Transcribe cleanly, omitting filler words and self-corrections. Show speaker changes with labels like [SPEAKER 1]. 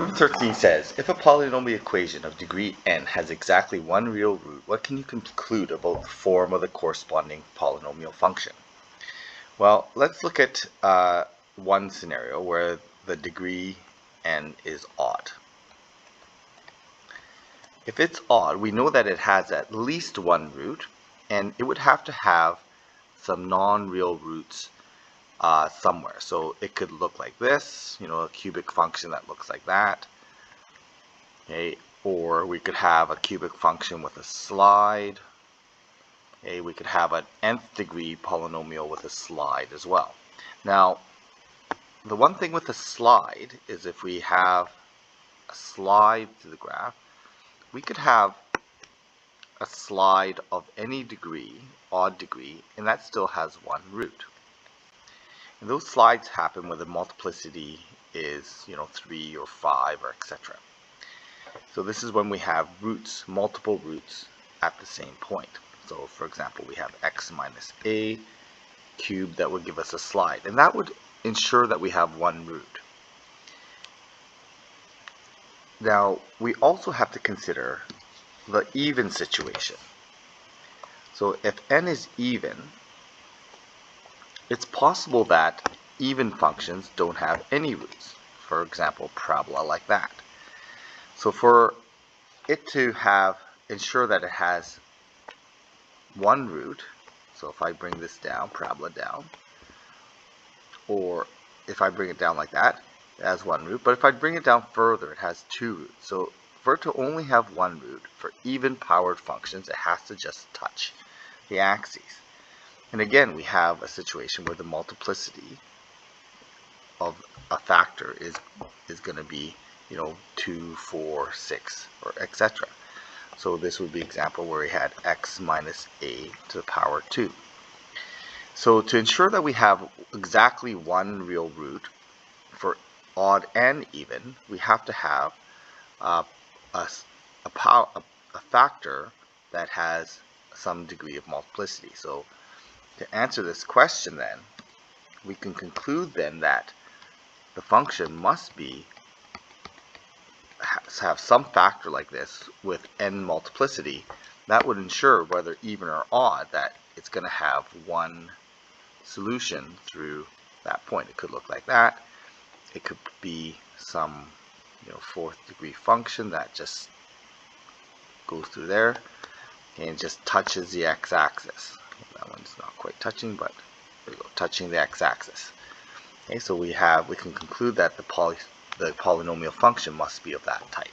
[SPEAKER 1] Number 13 says, if a polynomial equation of degree n has exactly one real root, what can you conclude about the form of the corresponding polynomial function? Well, let's look at one scenario where the degree n is odd. If it's odd, we know that it has at least one root, and it would have to have some non-real roots somewhere. So it could look like this, a cubic function that looks like that. Okay, or we could have a cubic function with a slide. Okay, we could have an nth degree polynomial with a slide as well. Now, the one thing with a slide is if we have a slide to the graph, we could have a slide of any degree, odd degree, and that still has one root. And those slides happen where the multiplicity is, 3 or 5 or etc. So this is when we have roots, multiple roots at the same point. So for example, we have x minus a cubed that would give us a slide, and that would ensure that we have one root. Now we also have to consider the even situation. So if n is even, it's possible that even functions don't have any roots. For example, parabola like that. So for it to ensure that it has one root, so if I bring this down, parabola down, or if I bring it down like that, it has one root, but if I bring it down further, it has two roots. So for it to only have one root, for even powered functions, it has to just touch the axes. And again, we have a situation where the multiplicity of a factor is going to be 2, 4, 6, or etc. So this would be an example where we had x minus a to the power 2. So to ensure that we have exactly one real root for odd and even, we have to have a factor that has some degree of multiplicity. So to answer this question then, we can conclude then that the function must have some factor like this with n multiplicity that would ensure, whether even or odd, that it's going to have one solution through that point. It could look like that. It could be some fourth degree function that just goes through there and just touches the x-axis. That one's not quite touching, but there we go, touching the x-axis. Okay, so we can conclude that the polynomial function must be of that type.